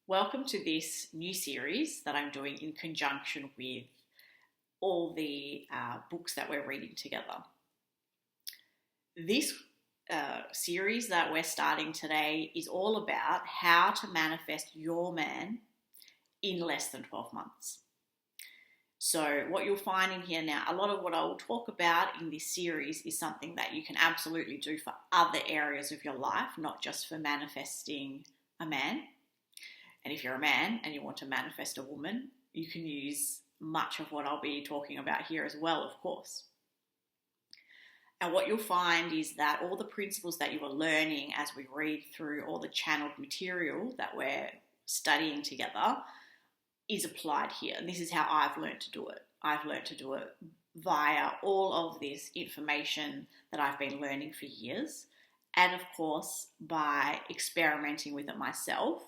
Welcome to this new series that I'm doing in conjunction with all the books that we're reading together. This series that we're starting today is all about how to manifest your man in less than 12 months. So what you'll find in here now, a lot of what I will talk about in this series is something that you can absolutely do for other areas of your life, not just for manifesting a man. And if you're a man and you want to manifest a woman, you can use much of what I'll be talking about here as well, of course. And what you'll find is that all the principles that you are learning as we read through all the channeled material that we're studying together is applied here. And this is how I've learned to do it. I've learned to do it via all of this information that I've been learning for years. And of course, by experimenting with it myself.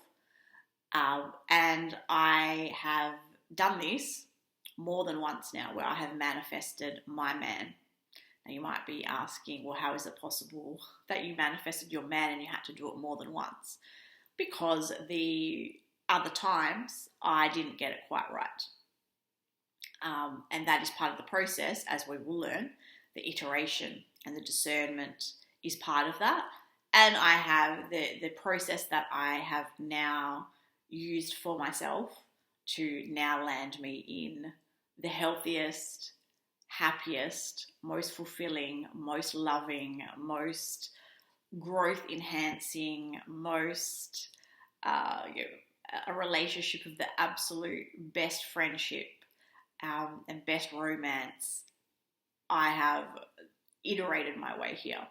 And I have done this more than once now, where I have manifested my man. Now you might be asking, well, how is it possible that you manifested your man and you had to do it more than once? Because the other times I didn't get it quite right. And that is part of the process, as we will learn. The iteration and the discernment is part of that. And I have the process that I have now used for myself to now land me in the healthiest, happiest, most fulfilling, most loving, most growth enhancing, most a relationship of the absolute best friendship and best romance. I have iterated my way here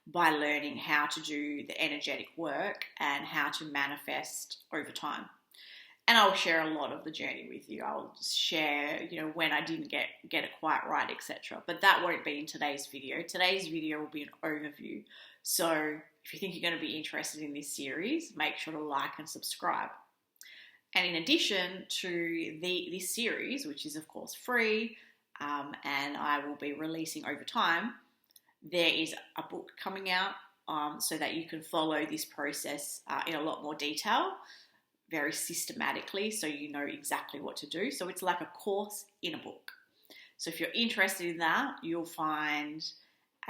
by learning how to do the energetic work and how to manifest over time. And I'll share a lot of the journey with you. I'll share, when I didn't get it quite right, etc. But that won't be in today's video. Today's video will be an overview. So if you think you're going to be interested in this series, make sure to like and subscribe. And in addition to this series, which is of course free, and I will be releasing over time, there is a book coming out so that you can follow this process in a lot more detail, very systematically, so you know exactly what to do. So it's like a course in a book. So if you're interested in that, you'll find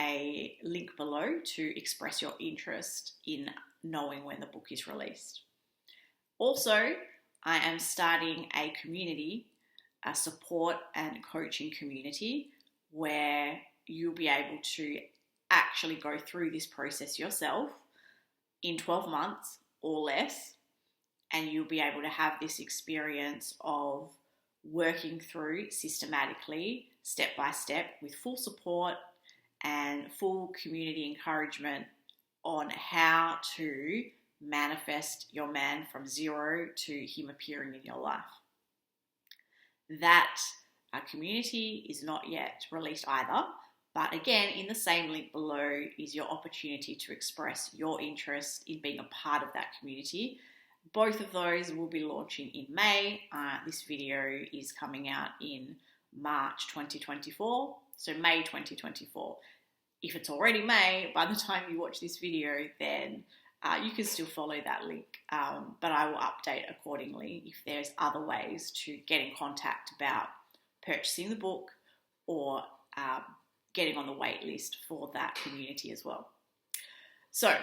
a link below to express your interest in knowing when the book is released. Also, I am starting a community, a support and coaching community, where you'll be able to actually go through this process yourself in 12 months or less, and you'll be able to have this experience of working through systematically, step by step, with full support and full community encouragement on how to manifest your man from zero to him appearing in your life. That community is not yet released either. But again, in the same link below is your opportunity to express your interest in being a part of that community. Both of those will be launching in May. This video is coming out in March 2024, so May 2024. If it's already May, by the time you watch this video, then you can still follow that link. But I will update accordingly if there's other ways to get in contact about purchasing the book or getting on the wait list for that community as well. So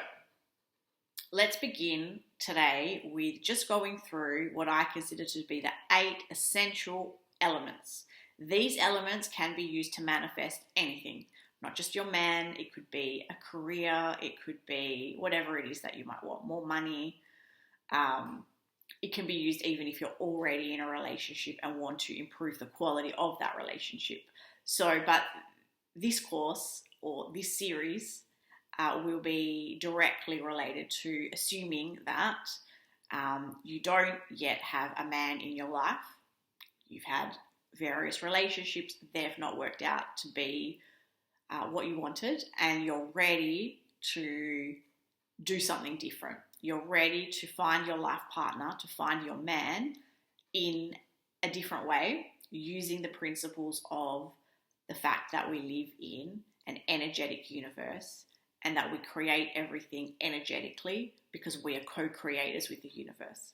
let's begin today with just going through what I consider to be the 8 essential elements. These elements can be used to manifest anything, not just your man. It could be a career, it could be whatever it is that you might want, more money. It can be used even if you're already in a relationship and want to improve the quality of that relationship. But this course or this series will be directly related to assuming that you don't yet have a man in your life. You've had various relationships, they've not worked out to be what you wanted, and you're ready to do something different. You're ready to find your life partner, to find your man in a different way, using the principles of the fact that we live in an energetic universe and that we create everything energetically because we are co-creators with the universe.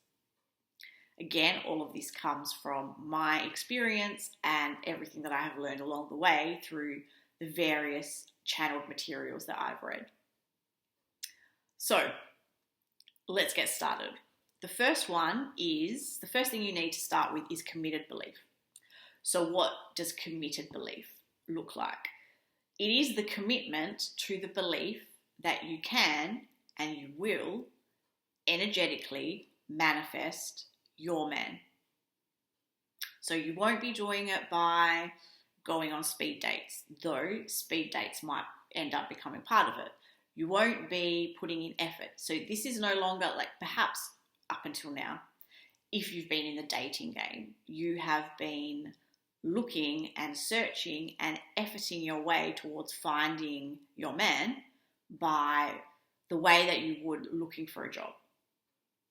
Again, all of this comes from my experience and everything that I have learned along the way through the various channeled materials that I've read. So let's get started. The first thing you need to start with is committed belief. So what does committed belief look like? It is the commitment to the belief that you can and you will energetically manifest your man. So you won't be doing it by going on speed dates, though speed dates might end up becoming part of it. You won't be putting in effort. So this is no longer like perhaps up until now, if you've been in the dating game, you have been looking and searching and efforting your way towards finding your man by the way that you would looking for a job.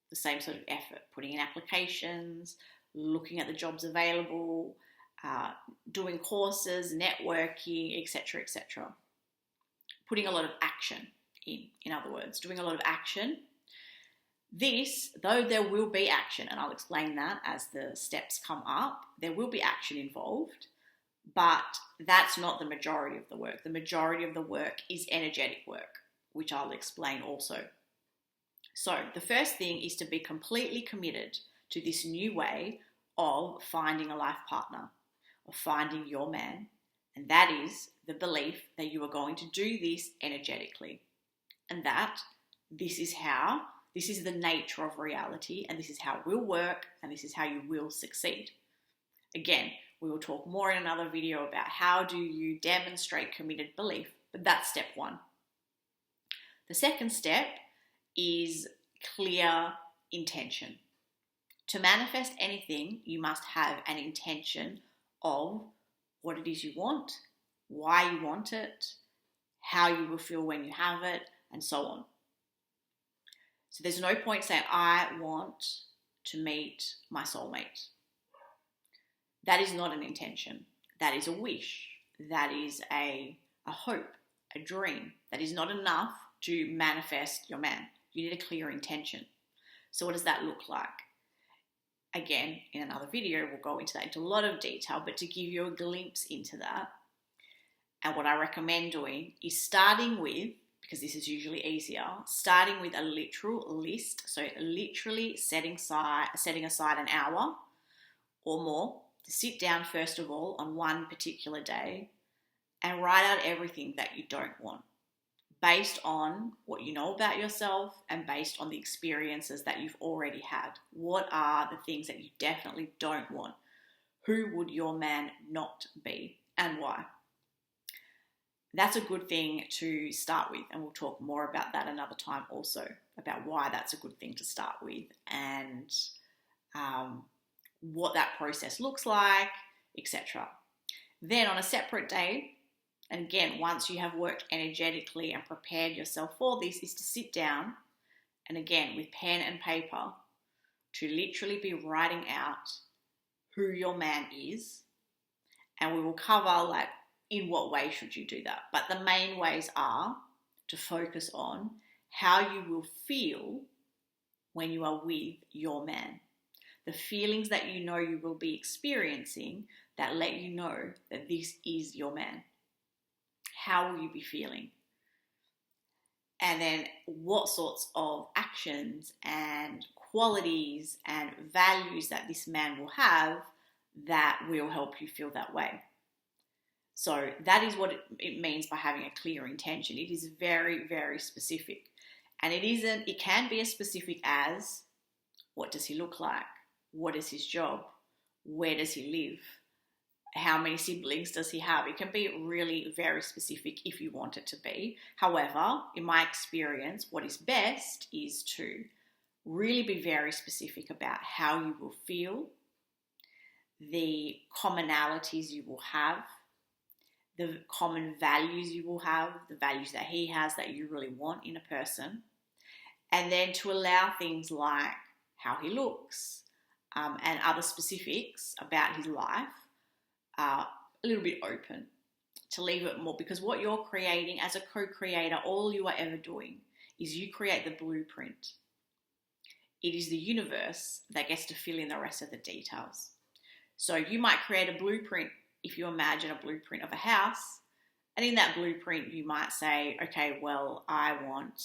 The same sort of effort, putting in applications, looking at the jobs available, doing courses, networking, etc., etc. Putting a lot of action in other words, doing a lot of action. This, though there will be action, and I'll explain that as the steps come up, there will be action involved, but that's not the majority of the work. The majority of the work is energetic work, which I'll explain also. So the first thing is to be completely committed to this new way of finding a life partner, of finding your man, and that is the belief that you are going to do this energetically, and that this is the nature of reality, and this is how it will work, and this is how you will succeed. Again, we will talk more in another video about how do you demonstrate committed belief, but that's step one. The second step is clear intention. To manifest anything, you must have an intention of what it is you want, why you want it, how you will feel when you have it, and so on. So there's no point saying, I want to meet my soulmate. That is not an intention. That is a wish. That is a hope, a dream. That is not enough to manifest your man. You need a clear intention. So what does that look like? Again, in another video, we'll go into that into a lot of detail, but to give you a glimpse into that, and what I recommend doing is starting with, because this is usually easier, starting with a literal list. So literally setting aside an hour or more to sit down first of all on one particular day and write out everything that you don't want, based on what you know about yourself and based on the experiences that you've already had. What are the things that you definitely don't want? Who would your man not be and why? That's a good thing to start with, and we'll talk more about that another time also, about why that's a good thing to start with and what that process looks like, etc. Then on a separate day, and again, once you have worked energetically and prepared yourself for this, is to sit down and again with pen and paper to literally be writing out who your man is, and we will cover like in what way should you do that. But the main ways are to focus on how you will feel when you are with your man. The feelings that you know you will be experiencing that let you know that this is your man. How will you be feeling? And then what sorts of actions and qualities and values that this man will have that will help you feel that way. So that is what it means by having a clear intention. It is very, very specific. And it can be as specific as, what does he look like? What is his job? Where does he live? How many siblings does he have? It can be really very specific if you want it to be. However, in my experience, what is best is to really be very specific about how you will feel, the commonalities you will have, the common values you will have, the values that he has that you really want in a person, and then to allow things like how he looks and other specifics about his life a little bit open, to leave it more, because what you're creating as a co-creator, all you are ever doing is you create the blueprint. it is the universe that gets to fill in the rest of the details. So you might create a blueprint if you imagine a blueprint of a house. And in that blueprint, you might say, okay, well, I want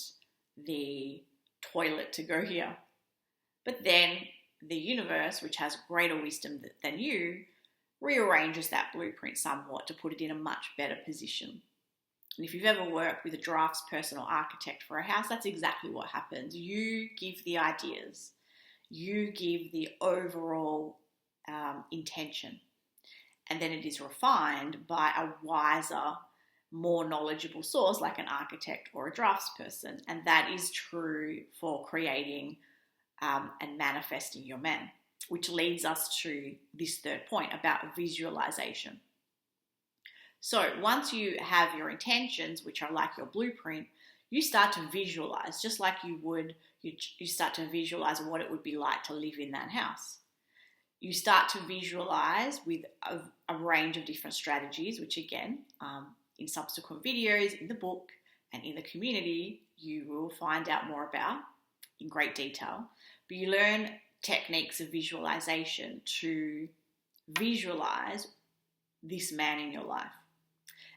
the toilet to go here. But then the universe, which has greater wisdom than you, rearranges that blueprint somewhat to put it in a much better position. And if you've ever worked with a draftsperson or architect for a house, that's exactly what happens. You give the ideas, you give the overall intention, and then it is refined by a wiser, more knowledgeable source like an architect or a draftsperson. And that is true for creating and manifesting your man, which leads us to this third point about visualization. So once you have your intentions, which are like your blueprint, you start to visualize, just like you start to visualize what it would be like to live in that house. You start to visualize with a range of different strategies, which again, in subsequent videos, in the book, and in the community, you will find out more about in great detail. But you learn techniques of visualization to visualize this man in your life.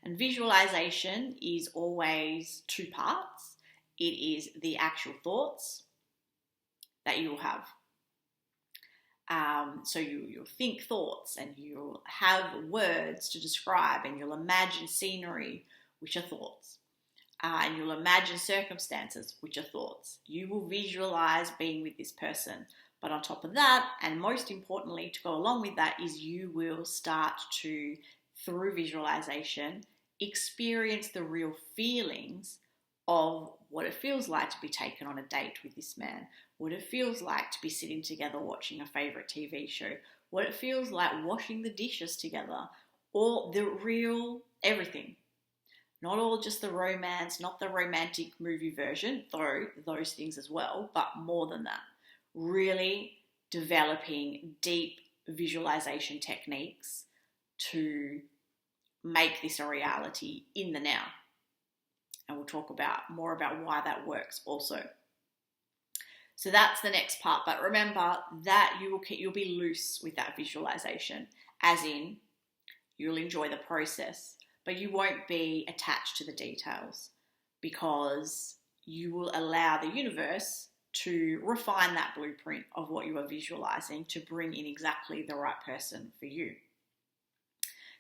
And visualization is always two parts. It is the actual thoughts that you will have. So you'll think thoughts, and you'll have words to describe, and you'll imagine scenery, which are thoughts. And you'll imagine circumstances, which are thoughts. You will visualize being with this person. But on top of that, and most importantly to go along with that, is you will start to, through visualization, experience the real feelings of what it feels like to be taken on a date with this man, what it feels like to be sitting together watching a favorite TV show, what it feels like washing the dishes together, or the real everything. Not all just the romance, not the romantic movie version, though those things as well, but more than that. Really developing deep visualization techniques to make this a reality in the now. And we'll talk more about why that works also. So that's the next part. But remember that you'll be loose with that visualization, as in you'll enjoy the process, but you won't be attached to the details, because you will allow the universe to refine that blueprint of what you are visualizing to bring in exactly the right person for you.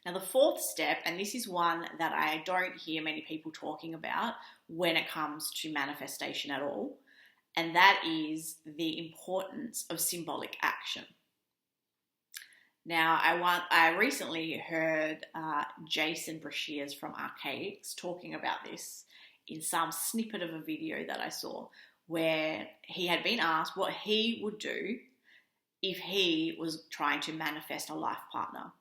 Now, the fourth step, and this is one that I don't hear many people talking about when it comes to manifestation at all, and that is the importance of symbolic action. Now, I recently heard Jason Brashears from Archaics talking about this in some snippet of a video that I saw, where he had been asked what he would do if he was trying to manifest a life partner.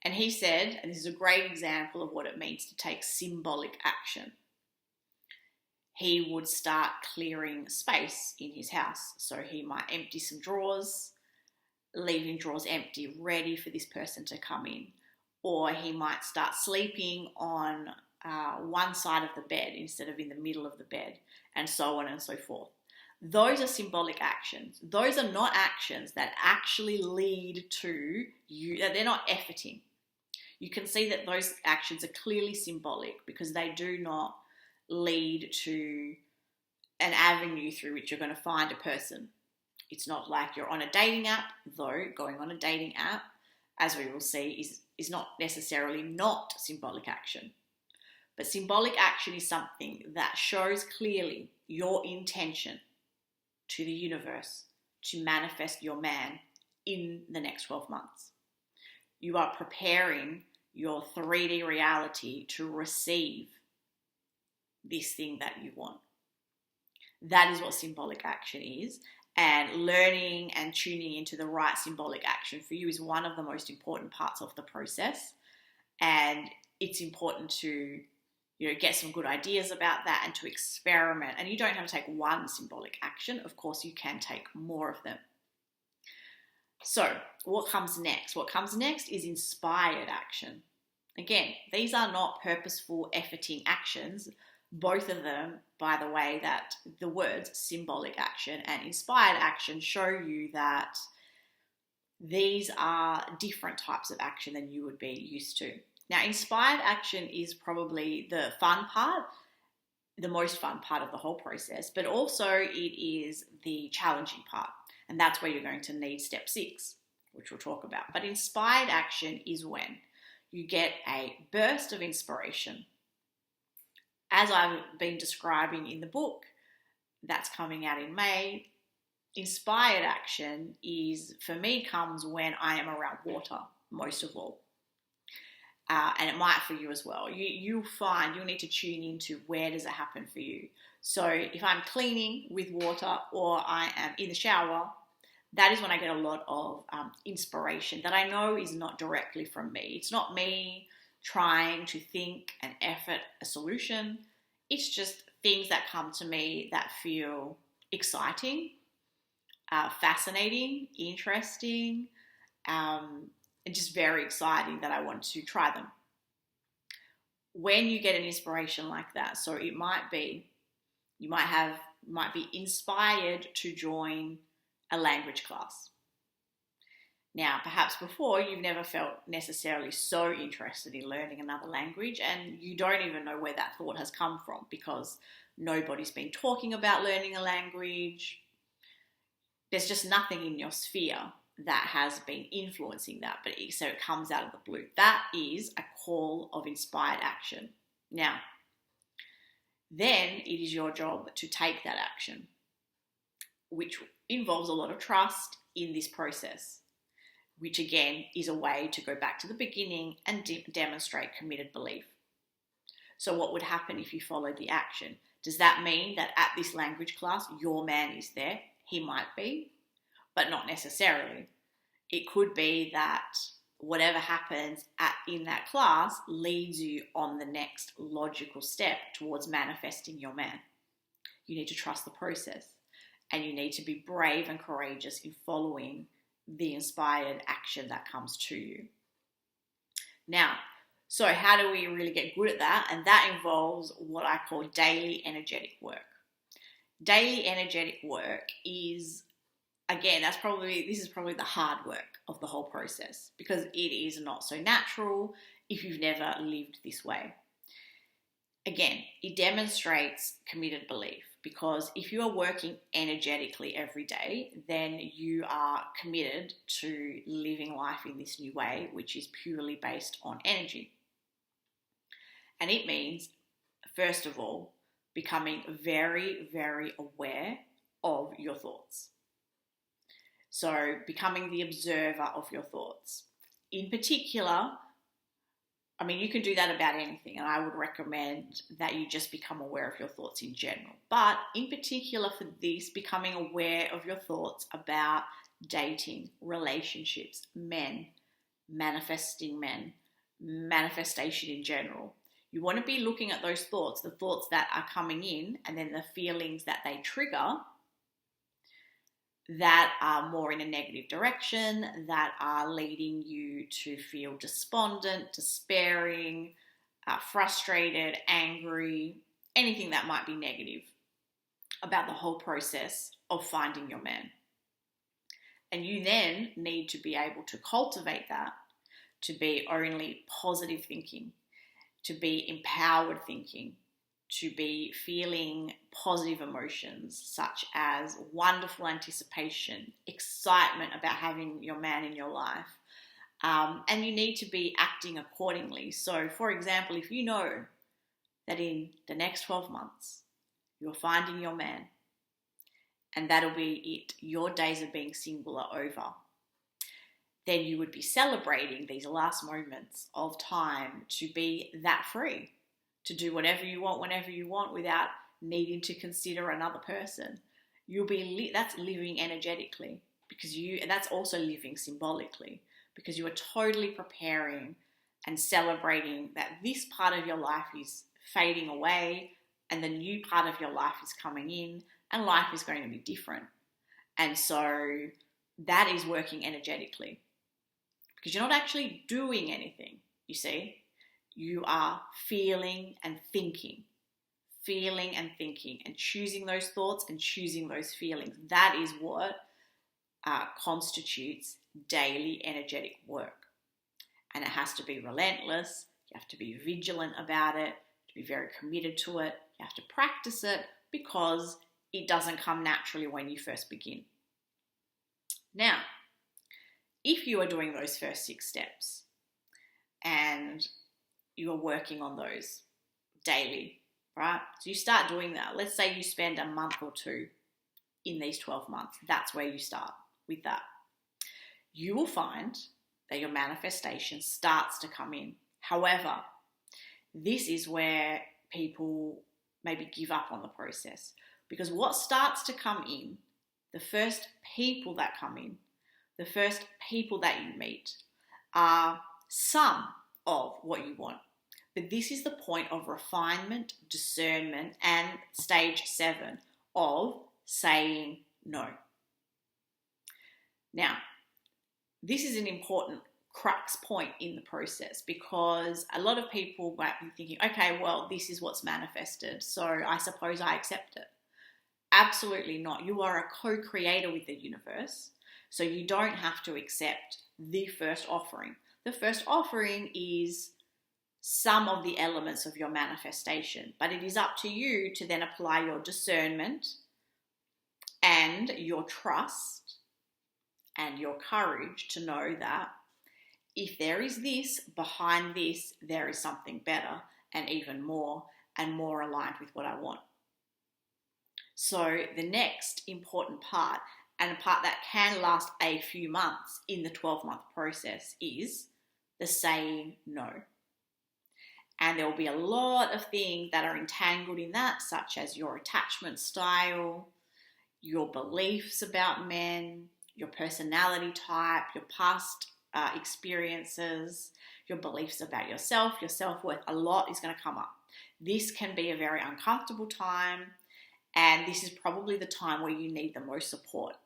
And he said, and this is a great example of what it means to take symbolic action, he would start clearing space in his house. So he might empty some drawers, leaving drawers empty, ready for this person to come in. Or he might start sleeping on one side of the bed instead of in the middle of the bed, and so on and so forth. Those are symbolic actions. Those are not actions that actually lead to you. They're not efforting. You can see that those actions are clearly symbolic because they do not lead to an avenue through which you're going to find a person. It's not like you're on a dating app, though going on a dating app, as we will see, is not necessarily not symbolic action. But symbolic action is something that shows clearly your intention to the universe to manifest your man in the next 12 months. You are preparing your 3D reality to receive this thing that you want. That is what symbolic action is. And learning and tuning into the right symbolic action for you is one of the most important parts of the process. And it's important to get some good ideas about that and to experiment. And you don't have to take one symbolic action. Of course, you can take more of them. So what comes next? What comes next is inspired action. Again, these are not purposeful, efforting actions, Both of them, by the way, that the words symbolic action and inspired action show you that these are different types of action than you would be used to. Now, inspired action is probably the fun part, the most fun part of the whole process, but also it is the challenging part. And that's where you're going to need step 6, which we'll talk about. But inspired action is when you get a burst of inspiration. As I've been describing in the book that's coming out in May, inspired action is, for me, comes when I am around water, most of all. And it might for you as well. You'll find you'll need to tune into where does it happen for you. So if I'm cleaning with water or I am in the shower, that is when I get a lot of inspiration that I know is not directly from me. It's not me trying to think and effort a solution. It's just things that come to me that feel exciting, fascinating, interesting, and just very exciting that I want to try them. When you get an inspiration like that, so it might be, you might be inspired to join a language class. Now, perhaps before you've never felt necessarily so interested in learning another language, and you don't even know where that thought has come from because nobody's been talking about learning a language. There's just nothing in your sphere that has been influencing that, so it comes out of the blue. That is a call of inspired action. Now, then it is your job to take that action, which involves a lot of trust in this process, which again is a way to go back to the beginning and demonstrate committed belief. So what would happen if you followed the action? Does that mean that at this language class, your man is there? He might be, but not necessarily. It could be that whatever happens in that class leads you on the next logical step towards manifesting your man. You need to trust the process, and you need to be brave and courageous in following the inspired action that comes to you. Now, so how do we really get good at that? And that involves what I call daily energetic work. Daily energetic work is, again, this is probably the hard work of the whole process because it is not so natural if you've never lived this way. Again, it demonstrates committed belief because if you are working energetically every day, then you are committed to living life in this new way, which is purely based on energy. And it means, first of all, becoming very, very aware of your thoughts. So becoming the observer of your thoughts. In particular, I mean, you can do that about anything, and I would recommend that you just become aware of your thoughts in general. But in particular for this, becoming aware of your thoughts about dating, relationships, men, manifestation in general. You want to be looking at those thoughts, the thoughts that are coming in, and then the feelings that they trigger that are more in a negative direction, that are leading you to feel despondent, despairing, frustrated, angry, anything that might be negative about the whole process of finding your man. And you then need to be able to cultivate that to be only positive thinking, to be empowered thinking, to be feeling positive emotions such as wonderful anticipation, excitement about having your man in your life. And you need to be acting accordingly. So, for example, if you know that in the next 12 months, you're finding your man, and that'll be it, your days of being single are over, then you would be celebrating these last moments of time to be that free, to do whatever you want, whenever you want, without needing to consider another person. You'll be that's living energetically, because that's also living symbolically, because you are totally preparing and celebrating that this part of your life is fading away and the new part of your life is coming in, and life is going to be different. And so that is working energetically, because you're not actually doing anything, you see. You are feeling and thinking. feeling and thinking, and choosing those thoughts and choosing those feelings. That is what constitutes daily energetic work. And it has to be relentless. You have to be vigilant about it, to be very committed to it. You have to practice it because it doesn't come naturally when you first begin. Now, if you are doing those first 6 steps and you are working on those daily, right? So you start doing that. Let's say you spend a month or 2 in these 12 months. That's where you start with that. You will find that your manifestation starts to come in. However, this is where people maybe give up on the process, because what starts to come in, the first people that come in, the first people that you meet are some of what you want. But this is the point of refinement, discernment, and stage 7 of saying no. Now, this is an important crux point in the process, because a lot of people might be thinking, okay, well, this is what's manifested, so I suppose I accept it. Absolutely not. You are a co-creator with the universe, so you don't have to accept the first offering. The first offering is some of the elements of your manifestation, but it is up to you to then apply your discernment and your trust and your courage to know that if there is this, behind this, there is something better and even more and more aligned with what I want. So the next important part, and a part that can last a few months in the 12-month process, is the saying no. And there will be a lot of things that are entangled in that, such as your attachment style, your beliefs about men, your personality type, your past experiences, your beliefs about yourself, your self-worth. A lot is going to come up. This can be a very uncomfortable time, and this is probably the time where you need the most support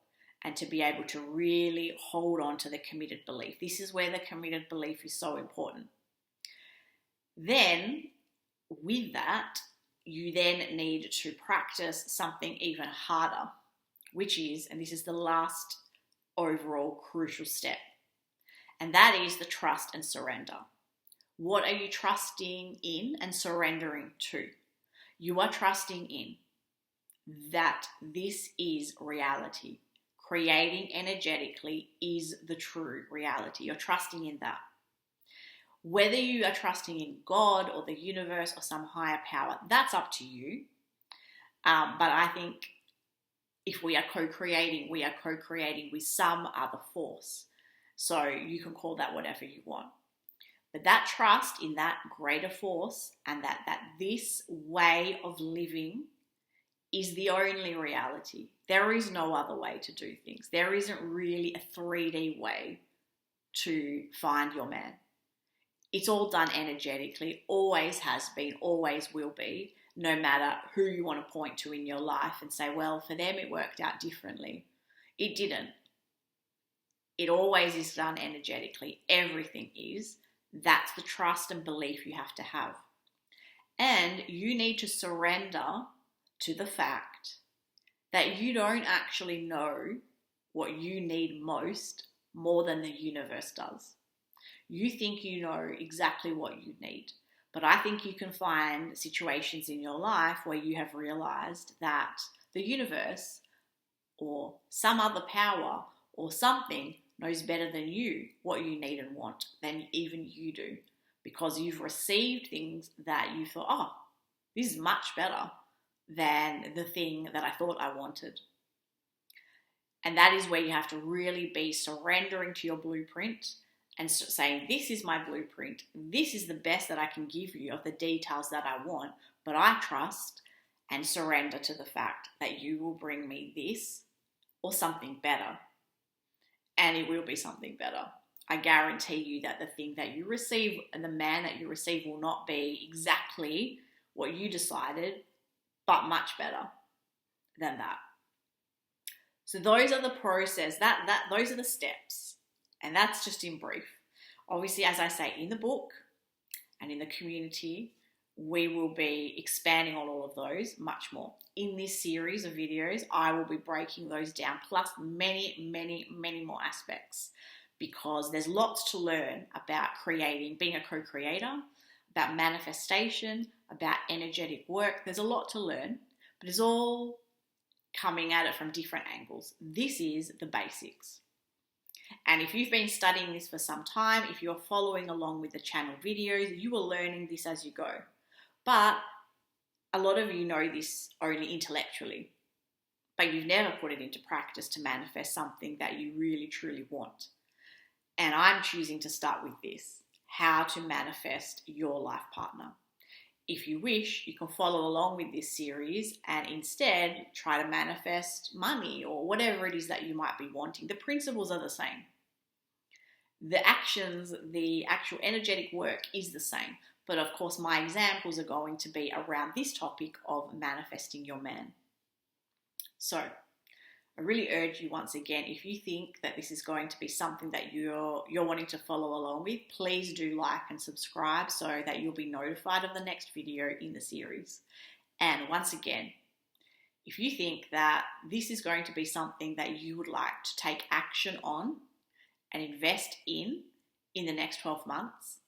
and to be able to really hold on to the committed belief. This is where the committed belief is so important. Then, with that, you then need to practice something even harder, which is, and this is the last overall crucial step, and that is the trust and surrender. What are you trusting in and surrendering to? You are trusting in that this is reality. Creating energetically is the true reality. You're trusting in that. Whether you are trusting in God or the universe or some higher power, that's up to you. But I think if we are co-creating with some other force. So you can call that whatever you want. But that trust in that greater force, and that this way of living is the only reality. There is no other way to do things. There isn't really a 3D way to find your man. It's all done energetically, always has been, always will be, no matter who you want to point to in your life and say, well, for them it worked out differently. It didn't. It always is done energetically. Everything is. That's the trust and belief you have to have. And you need to surrender to the fact that you don't actually know what you need most more than the universe does. You think you know exactly what you need. But I think you can find situations in your life where you have realized that the universe or some other power or something knows better than you what you need and want than even you do, because you've received things that you thought, oh, this is much better than the thing that I thought I wanted. And that is where you have to really be surrendering to your blueprint and saying, this is my blueprint. This is the best that I can give you of the details that I want, but I trust and surrender to the fact that you will bring me this or something better. And it will be something better. I guarantee you that the thing that you receive and the man that you receive will not be exactly what you decided, but much better than that. So those are the process, those are the steps. And that's just in brief. Obviously, as I say, in the book and in the community, we will be expanding on all of those much more. In this series of videos, I will be breaking those down, plus many, many, many more aspects, because there's lots to learn about creating, being a co-creator, about manifestation, about energetic work. There's a lot to learn, but it's all coming at it from different angles. This is the basics. And if you've been studying this for some time, if you're following along with the channel videos, you are learning this as you go. But a lot of you know this only intellectually, but you've never put it into practice to manifest something that you really, truly want. And I'm choosing to start with this, how to manifest your life partner. If you wish, you can follow along with this series and instead try to manifest money or whatever it is that you might be wanting. The principles are the same. The actions, the actual energetic work is the same. But of course, my examples are going to be around this topic of manifesting your man. So I really urge you once again, if you think that this is going to be something that you're wanting to follow along with, please do like and subscribe so that you'll be notified of the next video in the series. And once again, if you think that this is going to be something that you would like to take action on and invest in the next 12 months,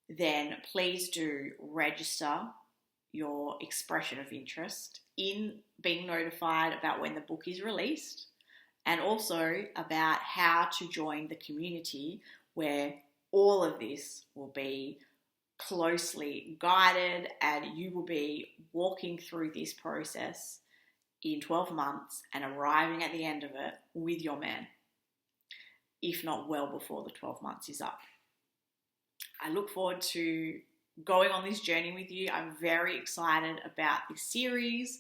then please do register your expression of interest in being notified about when the book is released, and also about how to join the community where all of this will be closely guided and you will be walking through this process in 12 months and arriving at the end of it with your man, if not well before the 12 months is up. I look forward to going on this journey with you. I'm very excited about this series.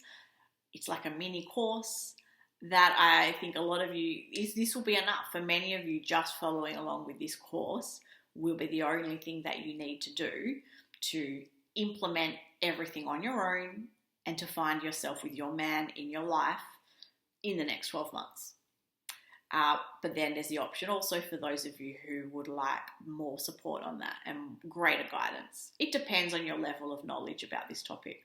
It's like a mini course that I think a lot of you, this will be enough. For many of you, just following along with this course will be the only thing that you need to do to implement everything on your own and to find yourself with your man in your life in the next 12 months. But then there's the option also for those of you who would like more support on that and greater guidance. It depends on your level of knowledge about this topic.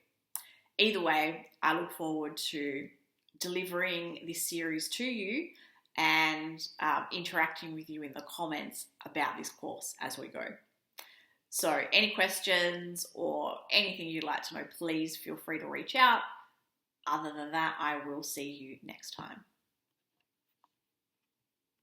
Either way, I look forward to delivering this series to you and interacting with you in the comments about this course as we go. So any questions or anything you'd like to know, please feel free to reach out. Other than that, I will see you next time.